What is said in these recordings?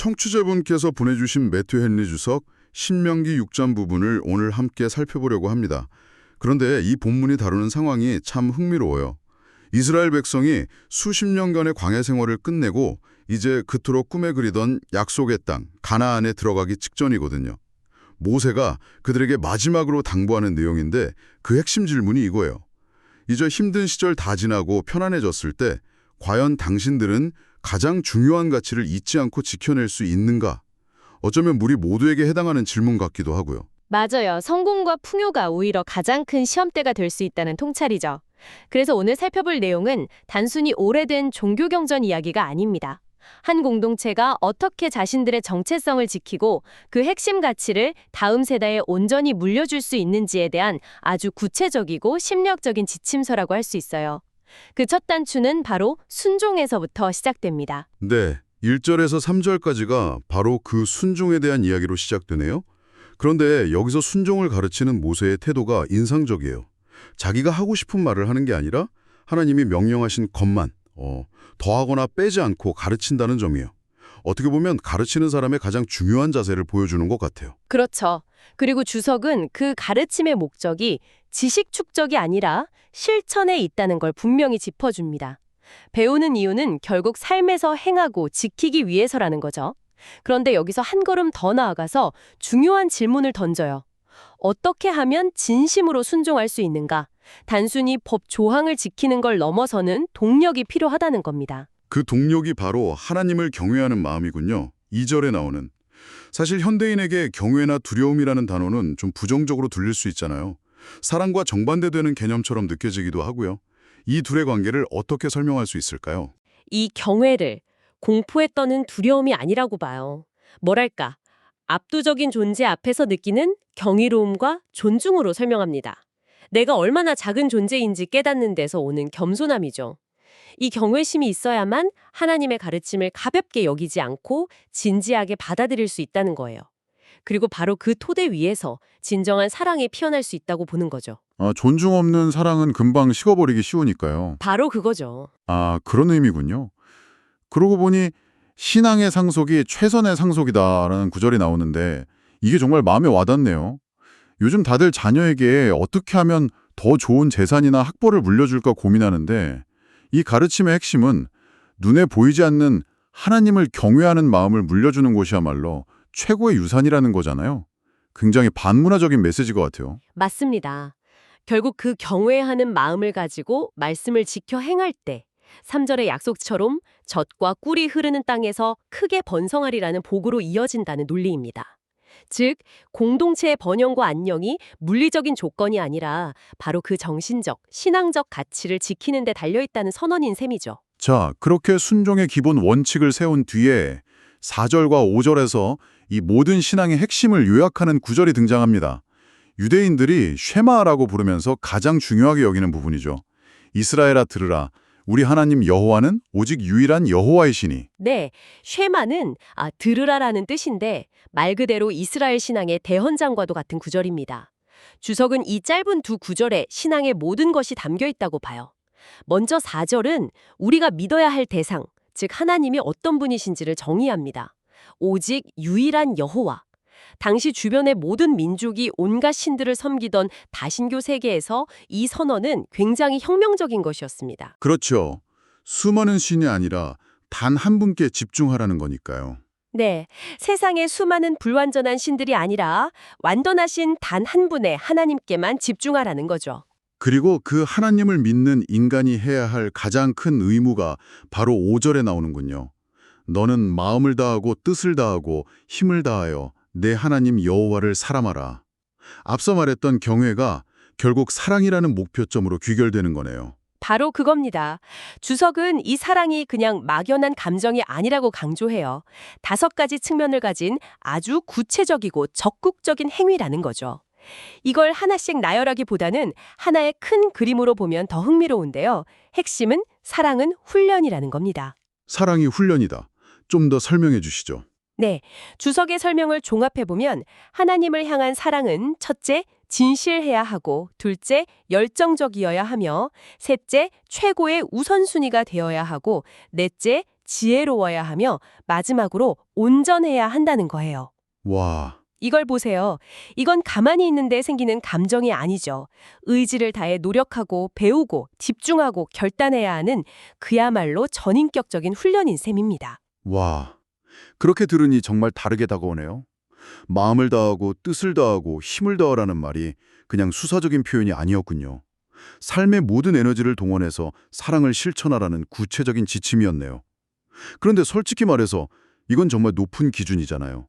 청취자분께서 보내주신 매튜 헨리 주석 신명기 6장 부분을 오늘 함께 살펴보려고 합니다. 그런데 이 본문이 다루는 상황이 참 흥미로워요. 이스라엘 백성이 수십 년간의 광야 생활을 끝내고 이제 그토록 꿈에 그리던 약속의 땅, 가나안에 들어가기 직전이거든요. 모세가 그들에게 마지막으로 당부하는 내용인데 그 핵심 질문이 이거예요. 이제 힘든 시절 다 지나고 편안해졌을 때 과연 당신들은 가장 중요한 가치를 잊지 않고 지켜낼 수 있는가? 어쩌면 우리 모두에게 해당하는 질문 같기도 하고요. 맞아요. 성공과 풍요가 오히려 가장 큰 시험대가 될 수 있다는 통찰이죠. 그래서 오늘 살펴볼 내용은 단순히 오래된 종교 경전 이야기가 아닙니다. 한 공동체가 어떻게 자신들의 정체성을 지키고 그 핵심 가치를 다음 세대에 온전히 물려줄 수 있는지에 대한 아주 구체적이고 심리학적인 지침서라고 할 수 있어요. 그 첫 단추는 바로 순종에서부터 시작됩니다. 네, 1절에서 3절까지가 바로 그 순종에 대한 이야기로 시작되네요. 그런데 여기서 순종을 가르치는 모세의 태도가 인상적이에요. 자기가 하고 싶은 말을 하는 게 아니라 하나님이 명령하신 것만 더하거나 빼지 않고 가르친다는 점이에요. 어떻게 보면 가르치는 사람의 가장 중요한 자세를 보여주는 것 같아요. 그렇죠. 그리고 주석은 그 가르침의 목적이 지식 축적이 아니라 실천에 있다는 걸 분명히 짚어줍니다. 배우는 이유는 결국 삶에서 행하고 지키기 위해서라는 거죠. 그런데 여기서 한 걸음 더 나아가서 중요한 질문을 던져요. 어떻게 하면 진심으로 순종할 수 있는가? 단순히 법 조항을 지키는 걸 넘어서는 동력이 필요하다는 겁니다. 그 동력이 바로 하나님을 경외하는 마음이군요. 2절에 나오는. 사실 현대인에게 경외나 두려움이라는 단어는 좀 부정적으로 들릴 수 있잖아요. 사랑과 정반대되는 개념처럼 느껴지기도 하고요. 이 둘의 관계를 어떻게 설명할 수 있을까요? 이 경외를 공포에 떠는 두려움이 아니라고 봐요. 뭐랄까, 압도적인 존재 앞에서 느끼는 경이로움과 존중으로 설명합니다. 내가 얼마나 작은 존재인지 깨닫는 데서 오는 겸손함이죠. 이 경외심이 있어야만 하나님의 가르침을 가볍게 여기지 않고 진지하게 받아들일 수 있다는 거예요. 그리고 바로 그 토대 위에서 진정한 사랑이 피어날 수 있다고 보는 거죠. 존중 없는 사랑은 금방 식어버리기 쉬우니까요. 바로 그거죠. 그런 의미군요. 그러고 보니 신앙의 상속이 최선의 상속이다라는 구절이 나오는데 이게 정말 마음에 와닿네요. 요즘 다들 자녀에게 어떻게 하면 더 좋은 재산이나 학벌을 물려줄까 고민하는데 이 가르침의 핵심은 눈에 보이지 않는 하나님을 경외하는 마음을 물려주는 것이야말로 최고의 유산이라는 거잖아요. 굉장히 반문화적인 메시지 것 같아요. 맞습니다. 결국 그 경외하는 마음을 가지고 말씀을 지켜 행할 때 3절의 약속처럼 젖과 꿀이 흐르는 땅에서 크게 번성하리라는 복으로 이어진다는 논리입니다. 즉, 공동체의 번영과 안녕이 물리적인 조건이 아니라 바로 그 정신적, 신앙적 가치를 지키는 데 달려있다는 선언인 셈이죠. 자, 그렇게 순종의 기본 원칙을 세운 뒤에 4절과 5절에서 이 모든 신앙의 핵심을 요약하는 구절이 등장합니다. 유대인들이 쉐마라고 부르면서 가장 중요하게 여기는 부분이죠. 이스라엘아 들으라. 우리 하나님 여호와는 오직 유일한 여호와이시니. 네, 쉐마는 들으라라는 뜻인데 말 그대로 이스라엘 신앙의 대헌장과도 같은 구절입니다. 주석은 이 짧은 두 구절에 신앙의 모든 것이 담겨 있다고 봐요. 먼저 4절은 우리가 믿어야 할 대상, 즉 하나님이 어떤 분이신지를 정의합니다. 오직 유일한 여호와. 당시 주변의 모든 민족이 온갖 신들을 섬기던 다신교 세계에서 이 선언은 굉장히 혁명적인 것이었습니다. 그렇죠. 수많은 신이 아니라 단 한 분께 집중하라는 거니까요. 네, 세상의 수많은 불완전한 신들이 아니라 완전하신 단 한 분의 하나님께만 집중하라는 거죠. 그리고 그 하나님을 믿는 인간이 해야 할 가장 큰 의무가 바로 5절에 나오는군요. 너는 마음을 다하고 뜻을 다하고 힘을 다하여 내 하나님 여호와를 사랑하라. 앞서 말했던 경외가 결국 사랑이라는 목표점으로 귀결되는 거네요. 바로 그겁니다. 주석은 이 사랑이 그냥 막연한 감정이 아니라고 강조해요. 5가지 측면을 가진 아주 구체적이고 적극적인 행위라는 거죠. 이걸 하나씩 나열하기보다는 하나의 큰 그림으로 보면 더 흥미로운데요. 핵심은 사랑은 훈련이라는 겁니다. 사랑이 훈련이다. 좀 더 설명해 주시죠. 네, 주석의 설명을 종합해보면 하나님을 향한 사랑은 첫째, 진실해야 하고 둘째, 열정적이어야 하며 셋째, 최고의 우선순위가 되어야 하고 넷째, 지혜로워야 하며 마지막으로 온전해야 한다는 거예요. 와, 이걸 보세요. 이건 가만히 있는데 생기는 감정이 아니죠. 의지를 다해 노력하고 배우고 집중하고 결단해야 하는 그야말로 전인격적인 훈련인 셈입니다. 와. 그렇게 들으니 정말 다르게 다가오네요. 마음을 다하고 뜻을 다하고 힘을 다하라는 말이 그냥 수사적인 표현이 아니었군요. 삶의 모든 에너지를 동원해서 사랑을 실천하라는 구체적인 지침이었네요. 그런데 솔직히 말해서 이건 정말 높은 기준이잖아요.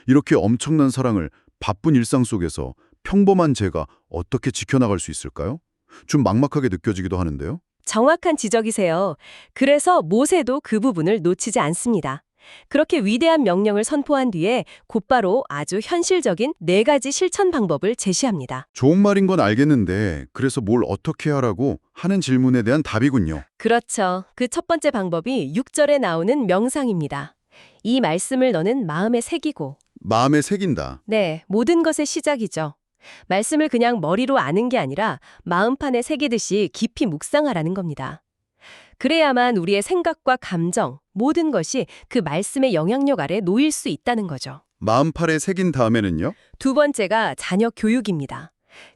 이렇게 엄청난 사랑을 바쁜 일상 속에서 평범한 제가 어떻게 지켜나갈 수 있을까요? 좀 막막하게 느껴지기도 하는데요. 정확한 지적이세요. 그래서 모세도 그 부분을 놓치지 않습니다. 그렇게 위대한 명령을 선포한 뒤에 곧바로 아주 현실적인 4가지 실천 방법을 제시합니다. 좋은 말인 건 알겠는데 그래서 뭘 어떻게 하라고 하는 질문에 대한 답이군요. 그렇죠. 그 첫 번째 방법이 6절에 나오는 명상입니다. 이 말씀을 너는 마음에 새기고, 마음에 새긴다. 네, 모든 것의 시작이죠. 말씀을 그냥 머리로 아는 게 아니라 마음판에 새기듯이 깊이 묵상하라는 겁니다. 그래야만 우리의 생각과 감정, 모든 것이 그 말씀의 영향력 아래 놓일 수 있다는 거죠. 마음팔에 새긴 다음에는요? 두 번째가 자녀 교육입니다.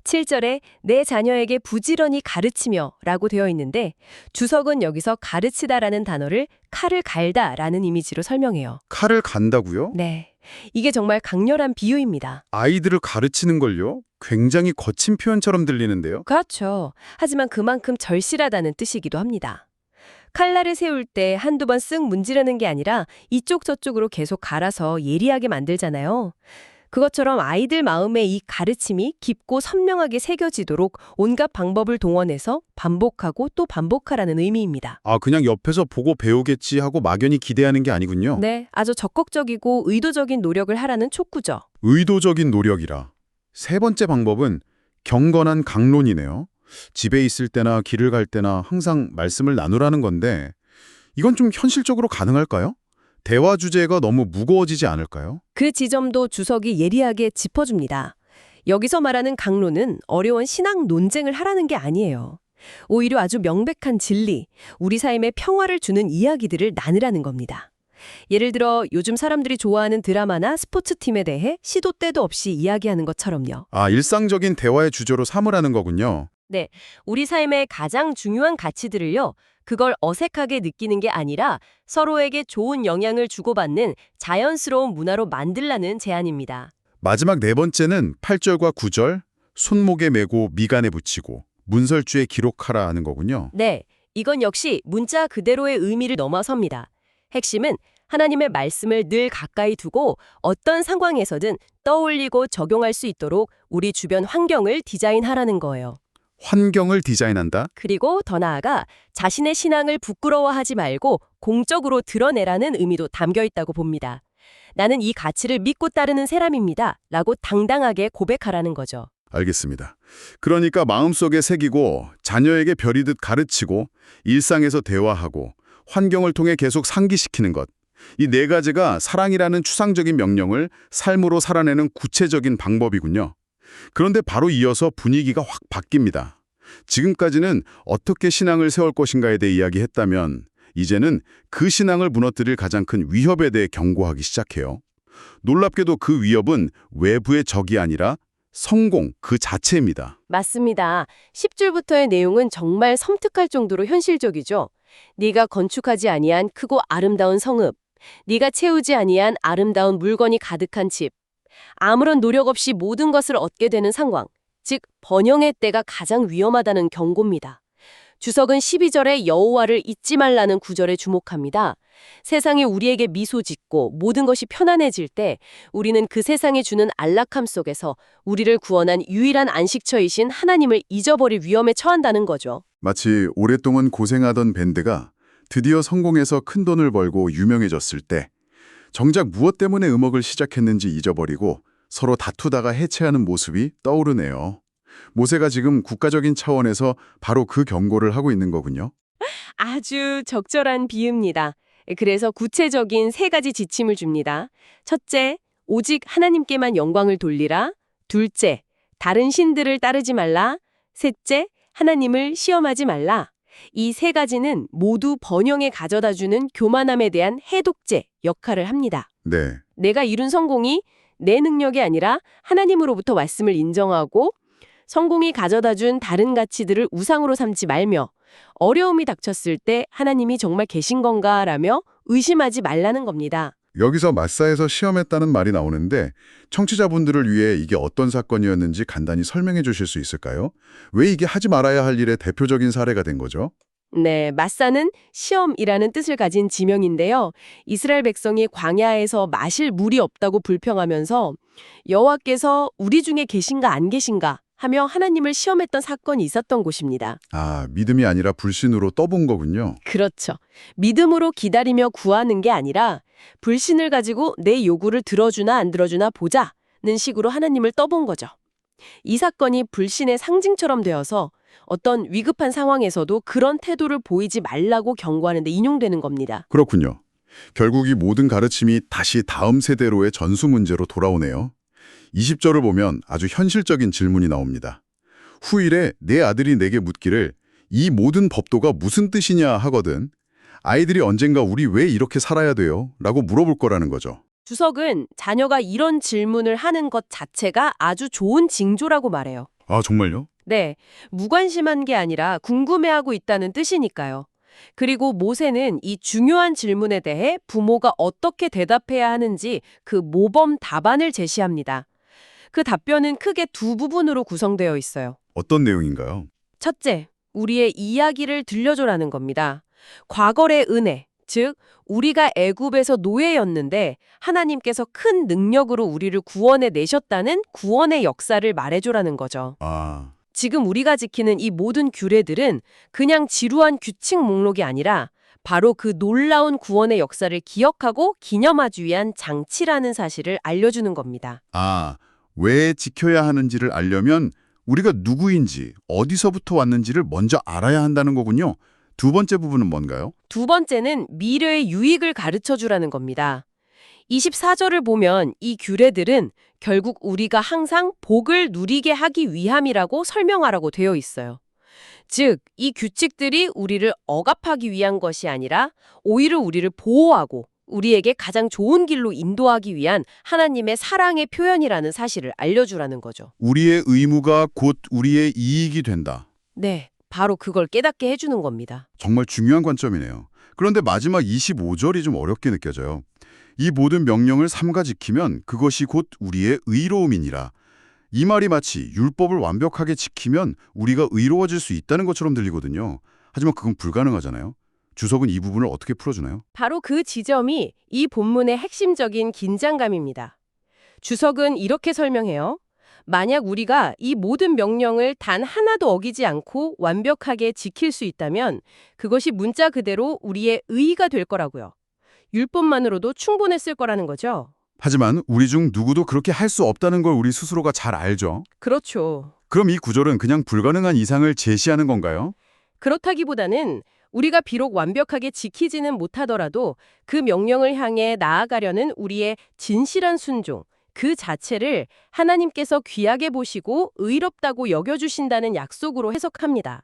7절에 내 자녀에게 부지런히 가르치며 라고 되어 있는데 주석은 여기서 가르치다라는 단어를 칼을 갈다라는 이미지로 설명해요. 칼을 간다고요? 네, 이게 정말 강렬한 비유입니다. 아이들을 가르치는 걸요? 굉장히 거친 표현처럼 들리는데요. 그렇죠. 하지만 그만큼 절실하다는 뜻이기도 합니다. 칼날을 세울 때 한두 번 쓱 문지르는 게 아니라 이쪽 저쪽으로 계속 갈아서 예리하게 만들잖아요. 그것처럼 아이들 마음에 이 가르침이 깊고 선명하게 새겨지도록 온갖 방법을 동원해서 반복하고 또 반복하라는 의미입니다. 아, 그냥 옆에서 보고 배우겠지 하고 막연히 기대하는 게 아니군요. 네, 아주 적극적이고 의도적인 노력을 하라는 촉구죠. 의도적인 노력이라. 세 번째 방법은 경건한 강론이네요. 집에 있을 때나 길을 갈 때나 항상 말씀을 나누라는 건데 이건 좀 현실적으로 가능할까요? 대화 주제가 너무 무거워지지 않을까요? 그 지점도 주석이 예리하게 짚어줍니다. 여기서 말하는 강론은 어려운 신앙 논쟁을 하라는 게 아니에요. 오히려 아주 명백한 진리, 우리 삶에 평화를 주는 이야기들을 나누라는 겁니다. 예를 들어 요즘 사람들이 좋아하는 드라마나 스포츠팀에 대해 시도 때도 없이 이야기하는 것처럼요. 아, 일상적인 대화의 주제로 삼으라는 거군요. 네, 우리 삶의 가장 중요한 가치들을요. 그걸 어색하게 느끼는 게 아니라 서로에게 좋은 영향을 주고받는 자연스러운 문화로 만들라는 제안입니다. 마지막 네 번째는 8절과 9절, 손목에 메고 미간에 붙이고 문설주에 기록하라 하는 거군요. 네, 이건 역시 문자 그대로의 의미를 넘어섭니다. 핵심은 하나님의 말씀을 늘 가까이 두고 어떤 상황에서든 떠올리고 적용할 수 있도록 우리 주변 환경을 디자인하라는 거예요. 환경을 디자인한다? 그리고 더 나아가 자신의 신앙을 부끄러워하지 말고 공적으로 드러내라는 의미도 담겨 있다고 봅니다. 나는 이 가치를 믿고 따르는 사람입니다. 라고 당당하게 고백하라는 거죠. 알겠습니다. 그러니까 마음속에 새기고 자녀에게 별이듯 가르치고 일상에서 대화하고 환경을 통해 계속 상기시키는 것. 이 네 가지가 사랑이라는 추상적인 명령을 삶으로 살아내는 구체적인 방법이군요. 그런데 바로 이어서 분위기가 확 바뀝니다. 지금까지는 어떻게 신앙을 세울 것인가에 대해 이야기했다면 이제는 그 신앙을 무너뜨릴 가장 큰 위협에 대해 경고하기 시작해요. 놀랍게도 그 위협은 외부의 적이 아니라 성공 그 자체입니다. 맞습니다. 10줄부터의 내용은 정말 섬뜩할 정도로 현실적이죠. 네가 건축하지 아니한 크고 아름다운 성읍, 네가 채우지 아니한 아름다운 물건이 가득한 집, 아무런 노력 없이 모든 것을 얻게 되는 상황, 즉 번영의 때가 가장 위험하다는 경고입니다. 주석은 12절에 여호와를 잊지 말라는 구절에 주목합니다. 세상이 우리에게 미소 짓고 모든 것이 편안해질 때 우리는 그 세상이 주는 안락함 속에서 우리를 구원한 유일한 안식처이신 하나님을 잊어버릴 위험에 처한다는 거죠. 마치 오랫동안 고생하던 밴드가 드디어 성공해서 큰 돈을 벌고 유명해졌을 때 정작 무엇 때문에 음악을 시작했는지 잊어버리고 서로 다투다가 해체하는 모습이 떠오르네요. 모세가 지금 국가적인 차원에서 바로 그 경고를 하고 있는 거군요. 아주 적절한 비유입니다. 그래서 구체적인 3가지 지침을 줍니다. 첫째, 오직 하나님께만 영광을 돌리라. 둘째, 다른 신들을 따르지 말라. 셋째, 하나님을 시험하지 말라. 이 세 가지는 모두 번영에 가져다주는 교만함에 대한 해독제 역할을 합니다. 네. 내가 이룬 성공이 내 능력이 아니라 하나님으로부터 왔음을 인정하고 성공이 가져다준 다른 가치들을 우상으로 삼지 말며 어려움이 닥쳤을 때 하나님이 정말 계신 건가라며 의심하지 말라는 겁니다. 여기서 마사에서 시험했다는 말이 나오는데 청취자분들을 위해 이게 어떤 사건이었는지 간단히 설명해 주실 수 있을까요? 왜 이게 하지 말아야 할 일의 대표적인 사례가 된 거죠? 네, 마사는 시험이라는 뜻을 가진 지명인데요. 이스라엘 백성이 광야에서 마실 물이 없다고 불평하면서 여호와께서 우리 중에 계신가 안 계신가 하며 하나님을 시험했던 사건이 있었던 곳입니다. 아, 믿음이 아니라 불신으로 떠본 거군요. 그렇죠. 믿음으로 기다리며 구하는 게 아니라 불신을 가지고 내 요구를 들어주나 안 들어주나 보자는 식으로 하나님을 떠본 거죠. 이 사건이 불신의 상징처럼 되어서 어떤 위급한 상황에서도 그런 태도를 보이지 말라고 경고하는 데 인용되는 겁니다. 그렇군요. 결국 이 모든 가르침이 다시 다음 세대로의 전수 문제로 돌아오네요. 20절을 보면 아주 현실적인 질문이 나옵니다. 후일에 내 아들이 내게 묻기를 이 모든 법도가 무슨 뜻이냐 하거든. 아이들이 언젠가 우리 왜 이렇게 살아야 돼요? 라고 물어볼 거라는 거죠. 주석은 자녀가 이런 질문을 하는 것 자체가 아주 좋은 징조라고 말해요. 아, 정말요? 네, 무관심한 게 아니라 궁금해하고 있다는 뜻이니까요. 그리고 모세는 이 중요한 질문에 대해 부모가 어떻게 대답해야 하는지 그 모범 답안을 제시합니다. 그 답변은 크게 두 부분으로 구성되어 있어요. 어떤 내용인가요? 첫째, 우리의 이야기를 들려줘라는 겁니다. 과거의 은혜, 즉 우리가 애굽에서 노예였는데 하나님께서 큰 능력으로 우리를 구원해 내셨다는 구원의 역사를 말해줘라는 거죠. 아, 지금 우리가 지키는 이 모든 규례들은 그냥 지루한 규칙 목록이 아니라 바로 그 놀라운 구원의 역사를 기억하고 기념하기 위한 장치라는 사실을 알려주는 겁니다. 왜 지켜야 하는지를 알려면 우리가 누구인지, 어디서부터 왔는지를 먼저 알아야 한다는 거군요. 두 번째 부분은 뭔가요? 두 번째는 미래의 유익을 가르쳐주라는 겁니다. 24절을 보면 이 규례들은 결국 우리가 항상 복을 누리게 하기 위함이라고 설명하라고 되어 있어요. 즉, 이 규칙들이 우리를 억압하기 위한 것이 아니라 오히려 우리를 보호하고 우리에게 가장 좋은 길로 인도하기 위한 하나님의 사랑의 표현이라는 사실을 알려주라는 거죠. 우리의 의무가 곧 우리의 이익이 된다. 네, 바로 그걸 깨닫게 해주는 겁니다. 정말 중요한 관점이네요. 그런데 마지막 25절이 좀 어렵게 느껴져요. 이 모든 명령을 삼가 지키면 그것이 곧 우리의 의로움이니라. 이 말이 마치 율법을 완벽하게 지키면 우리가 의로워질 수 있다는 것처럼 들리거든요. 하지만 그건 불가능하잖아요. 주석은 이 부분을 어떻게 풀어주나요? 바로 그 지점이 이 본문의 핵심적인 긴장감입니다. 주석은 이렇게 설명해요. 만약 우리가 이 모든 명령을 단 하나도 어기지 않고 완벽하게 지킬 수 있다면 그것이 문자 그대로 우리의 의의가 될 거라고요. 율법만으로도 충분했을 거라는 거죠. 하지만 우리 중 누구도 그렇게 할 수 없다는 걸 우리 스스로가 잘 알죠. 그렇죠. 그럼 이 구절은 그냥 불가능한 이상을 제시하는 건가요? 그렇다기보다는 우리가 비록 완벽하게 지키지는 못하더라도 그 명령을 향해 나아가려는 우리의 진실한 순종, 그 자체를 하나님께서 귀하게 보시고 의롭다고 여겨주신다는 약속으로 해석합니다.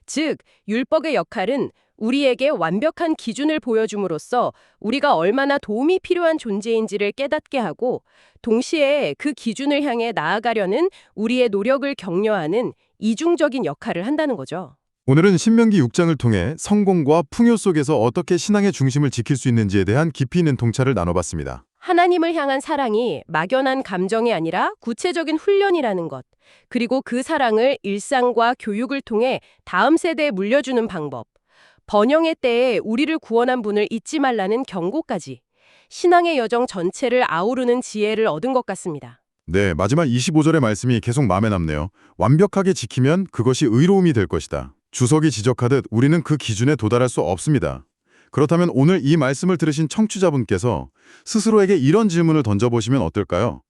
즉, 율법의 역할은 우리에게 완벽한 기준을 보여줌으로써 우리가 얼마나 도움이 필요한 존재인지를 깨닫게 하고 동시에 그 기준을 향해 나아가려는 우리의 노력을 격려하는 이중적인 역할을 한다는 거죠. 오늘은 신명기 6장을 통해 성공과 풍요 속에서 어떻게 신앙의 중심을 지킬 수 있는지에 대한 깊이 있는 통찰을 나눠봤습니다. 하나님을 향한 사랑이 막연한 감정이 아니라 구체적인 훈련이라는 것, 그리고 그 사랑을 일상과 교육을 통해 다음 세대에 물려주는 방법, 번영의 때에 우리를 구원한 분을 잊지 말라는 경고까지 신앙의 여정 전체를 아우르는 지혜를 얻은 것 같습니다. 네, 마지막 25절의 말씀이 계속 마음에 남네요. 완벽하게 지키면 그것이 의로움이 될 것이다. 주석이 지적하듯 우리는 그 기준에 도달할 수 없습니다. 그렇다면 오늘 이 말씀을 들으신 청취자분께서 스스로에게 이런 질문을 던져보시면 어떨까요?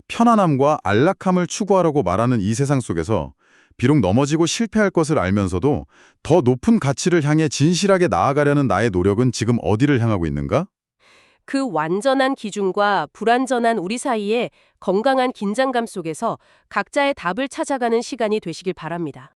편안함과 안락함을 추구하라고 말하는 이 세상 속에서 비록 넘어지고 실패할 것을 알면서도 더 높은 가치를 향해 진실하게 나아가려는 나의 노력은 지금 어디를 향하고 있는가? 그 완전한 기준과 불완전한 우리 사이에 건강한 긴장감 속에서 각자의 답을 찾아가는 시간이 되시길 바랍니다.